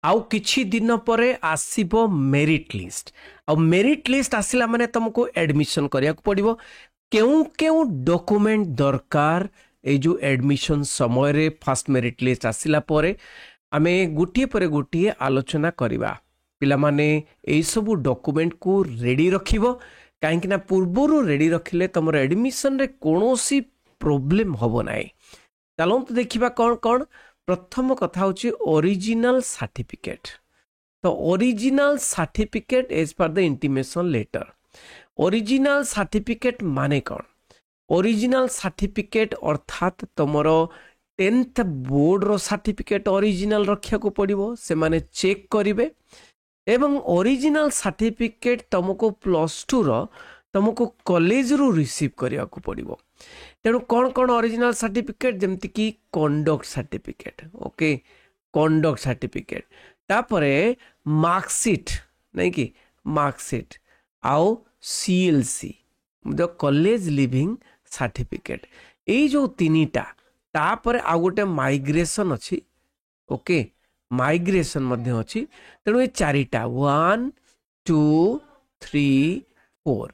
आउ किछि दिन परे आसीबो मेरिट लिस्ट। आ मेरिट लिस्ट आसिला माने तुमको एडमिशन करिया को पड़िबो। केउ केउ डॉक्यूमेंट दरकार ए जो एडमिशन समय रे फर्स्ट मेरिट लिस्ट आसिला परे आमे गुटिए परे गुटिए आलोचना करिबा। पिला माने ए सब डॉक्यूमेंट को रेडी रखिबो काहेकि ना पूर्वरु रेडी रखिले तमर एडमिशन रे कोनोसी प्रॉब्लम होबो नाही। चलंतु देखिबा कोन कोन। प्रथम कथा होची ओरिजिनल सर्टिफिकेट। तो original certificate as per the intimation letter. Original certificate माने कौन? ओरिजिनल सर्टिफिकेट अर्थात तुमरो 10th बोर्ड रो सर्टिफिकेट ओरिजिनल रखिया को पड़िबो। से माने चेक करिवे एवं ओरिजिनल सर्टिफिकेट तुमको +2 रो तुमको कॉलेज रो रिसीव करिया को पड़िबो। तेणु कौन कौन ओरिजिनल सर्टिफिकेट जेमति की conduct certificate. Okay, conduct certificate तापरे मार्कशीट नहीं कि मार्कशीट आउ CLC the college leaving certificate. ए जो तीनिटा तापरे आ गोटे माइग्रेशन अछि। ओके, माइग्रेशन मध्य अछि। तेणु ए चारिटा 1 2 3 4।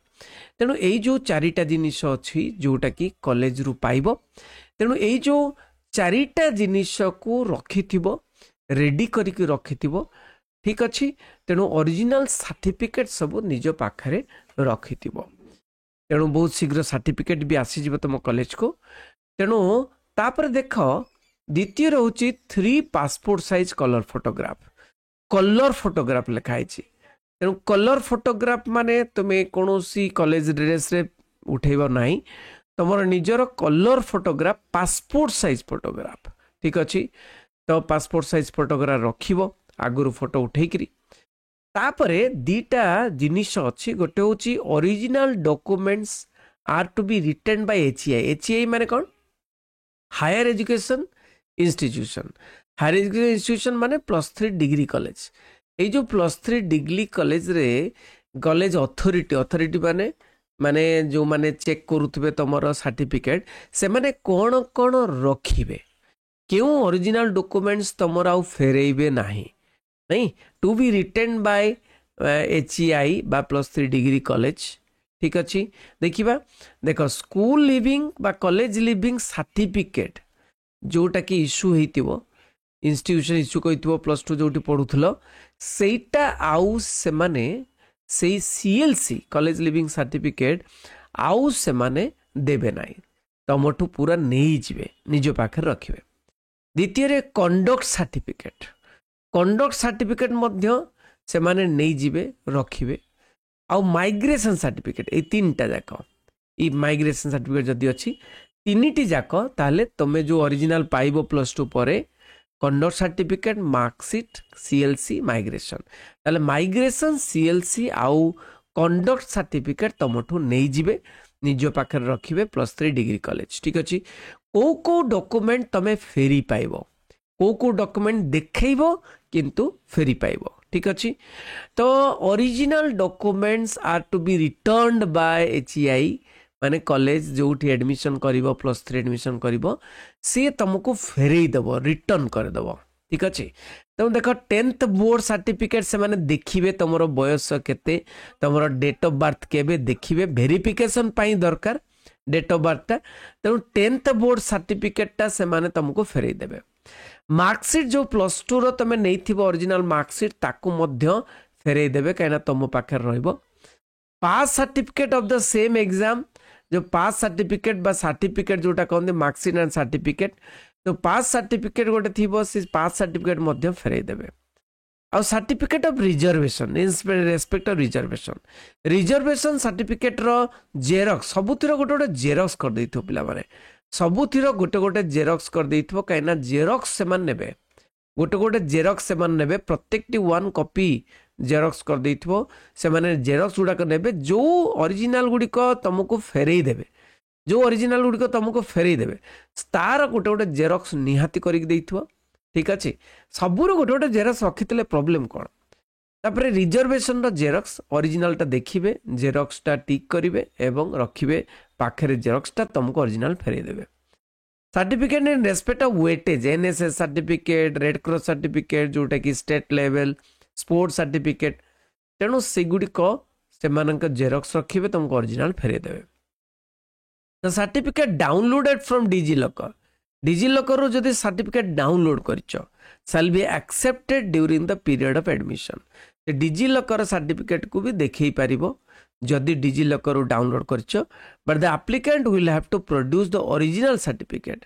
तेणु यही जो चारिटा जिनिस अच्छी जोटा कि कॉलेज रु पाइबो। तेणु यही जो चारिटा जिनिस को रखिथिबो रेडी करिक रखिथिबो। ठीक अच्छी। तेणु ओरिजिनल सर्टिफिकेट सब निज पाखरे रखिथिबो। तेणु बहुत शीघ्र सर्टिफिकेट भी आसी जिवो तुम कॉलेज को। तेणु तापर देख द्वितीय रहउची 3 passport size colour photograph. Colour photograph लिखाई छी। तेणु कलर फोटोग्राफ माने तुम्हें कौन सी कॉलेज ड्रेस रे उठेब ना। तुम निजर colour photograph passport size photograph. ठीक अच्छे। तो पासपोर्ट साइज फोटोग्राफ रखिब आगुरी फोटो उठेकरी। तापरे दीटा जिनिस अच्छी। गोटे हूँ original documents are to be returned by HEI. HEI माने कौन? Higher education institution. Higher education institution माने +3 डिग्री कॉलेज। ये जो +3 डिग्री कॉलेज रे कॉलेज अथॉरिटी माने माने जो माने चेक करुथबे तमरो सर्टिफिकेट से माने कोन कोन रखिबे। क्यों ओरिजिनल डॉक्यूमेंट्स तमरो आउ फेरेइबे नाही। नहीं, to be returned by HEI बा +3 डिग्री कॉलेज। ठीक अच्छी। देखिबा देखो स्कूल लिविंग बा कॉलेज लिविंग सर्टिफिकेट जोटा कि इश्यू हेतिबो इंस्टीट्यूशन इश्यू कइतबो +2 जोटी पढुथलो सेटा आउ से माने से सीएलसी कॉलेज लिविंग सर्टिफिकेट आउ से माने देबे नाही। तमठू पूरा नहीं जिवे निज पाखे रखिबे। द्वितीय रे कंडक्ट सर्टिफिकेट। कंडक्ट सर्टिफिकेट मध्य से माने नहीं जिवे रखिबे। आउ माइग्रेशन सर्टिफिकेट ए तीनटा जाक ई माइग्रेशन सर्टिफिकेट जदी अछि तीनिटी जाक ताले तमे जो ओरिजिनल पाइबो +2 परे conduct certificate marksheet CLC migration. ताले माइग्रेशन सीएलसी आउ कंडक्ट सर्टिफिकेट तमठू नहीं जिवे निज पाखे रखिबे +3 डिग्री कॉलेज। ठीक अछि। को डॉक्यूमेंट तमे फेरी पाइबो को डॉक्यूमेंट देखैबो किंतु फेरी पाइबो। ठीक अच्छी। तो original documents are to be returned by HEI माने कॉलेज जोठी एडमिशन करिवो +3 एडमिशन करिवो से तुमको फेरई देबो रिटर्न कर देबो। ठीक अच्छे। तुम देखो 10th बोर्ड सर्टिफिकेट से माने देखिबे तुमर बयस केते तुमर डेट ऑफ बर्थ केबे देखिबे वेरिफिकेशन पाई दरकार डेट ऑफ बर्थ ता। तेणु 10th बोर्ड सर्टिफिकेट ता से माने तुमको फेरई देबे। मार्कशीट जो +2 रो तमे नहीं थिबो ओरिजिनल मार्कशीट ताकू मध्य फेरई देबे काइना तुम पाखे रहइबो। Pass certificate of the same exam जो पास सर्टिफिकेट बा सर्टिफिकेट जोटा कहते मार्कशीट एंड सर्टिफिकेट। तो पास सर्टिफिकेट गोटे थिबो से पास सर्टिफिकेट मध्य फेरई देबे। आ certificate of reservation in respect of reservation certificate रो जेरॉक्स सबुतिर गोटे गोटे जेरॉक्स कर देइथो पिला माने सबुतिर गोटे गोटे जेरॉक्स कर देइथो काइना जेरॉक्स से मान नेबे गोटे गोटे जेरॉक्स से मान नेबे प्रत्येकटी 1 कॉपी जेरॉक्स कर देइथो से माने जेरॉक्स गुडा कर नेबे जो ओरिजिनल गुडी को तुमको फेरई देबे जो ओरिजिनल गुडी को तुमको फेरई देबे तार गोटे गोटे जेरॉक्स निहाती करिक देइथो। ठीक अच्छे। सबुर गोटे गोटे जेरॉक्स रखितले प्रॉब्लम कौन तापरे रिजर्वेशन रो जेरॉक्स ओरिजिनल टा देखिबे जेरॉक्स टा टिक करिवे एवं रखिबे पाखरे जेरॉक्स टा तुमको ओरिजिनल फेरई देबे। Certificate in respect of weightage NSS certificate red cross certificate जोटा कि स्टेट लेवल स्पोर्ट्स सर्टिफिकेट तेणु सेगुड़िक से जेरक्स रखिए तुमको ओरिजिनल फेरे देवे तो सर्टिफिकेट डाउनलोडेड फ्रॉम डिजिलॉकर रो जदि सर्टिफिकेट डाउनलोड करछ shall be accepted during the period of admission DigiLocker certificate को भी देखई पारिबो जदि डिजिलॉकर डाउनलोड करछ but the applicant will have to produce the original certificate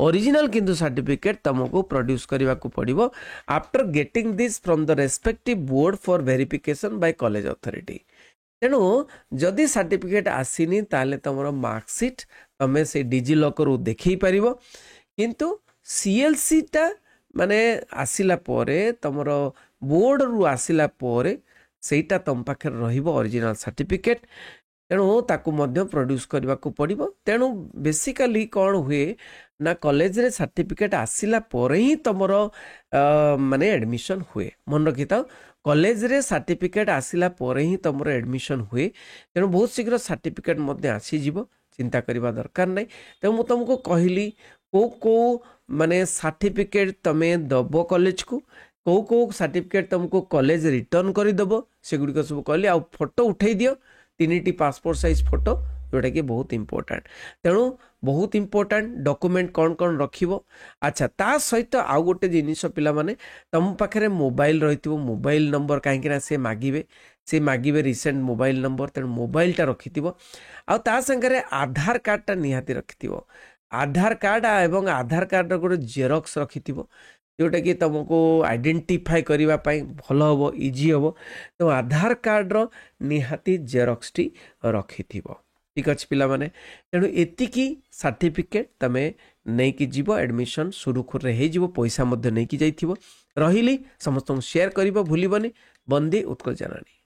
original किंतु सर्टिफिकेट तुमको प्रोड्यूस करने को पड़ो after getting this from the respective board for verification by college authority तेणु जदि सर्टिफिकेट आसीनी ताले तुम मार्कशीट तुम से डिजिलॉकर देखई पार किंतु सीएलसी टा माने आसिला पोरे तुमर बोर्ड रु आसिला पोरे सेटा तुम पाखे रहिबो ओरिजिनल सर्टिफिकेट तेणु ताकू मध्य प्रोड्यूस करने को पड़ो तेणु बेसिकली कौन हुए ना कॉलेज रे सर्टिफिकेट आसिला पोरे ही तुमर माने एडमिशन हुए मन रखी था कॉलेज रे सर्टिफिकेट आसिला पोरे ही तुमर एडमिशन हुए तेणु बहुत शीघ्र सर्टिफिकेट मध्य आसीजिवो चिंता करबा दरकार नहीं तेणु मु तुमको कहली को माने सर्टिफिकेट तमे दबो कॉलेज को सर्टिफिकेट तुमको कॉलेज रिटर्न करदेव सेगुड़िक सब कहली आ फोटो उठे दियो 3टी पासपोर्ट साइज फोटो जोटा कि बहुत इंपोर्टेंट तेणु बहुत इंपोर्टेंट डॉक्यूमेंट कौन कौन रखिबो अच्छा ता सहित आउ गोटे जिनिस पिला माने तुम पाखे मोबाइल रही मोबाइल नंबर कहीं से मागिबे रिसेंट मोबाइल नंबर तेणु मोबाइलटा रखिथिबो आ ता संगे आधार कार्डटा निहाती रखिथिबो आधार कार्ड एवं आधार कार्ड गोटे जेरक्स रखिथिबो जोटा कि तुमको आइडेंटिफाई करबा पई भल हबो इजी हबो तो आधार कार्ड रो निहाती जेरक्स टी रखिथिबो ठीक अछि पिला माने तेणु एतिकी सर्टिफिकेट तमे नहीं कि जीवो एडमिशन सुरुखुर रे हे जीवो पैसा मध्य नहीं कि जाइथिबो रहिली समस्त शेयर करिवो भूलिबनी बंदी उत्कल जनानी।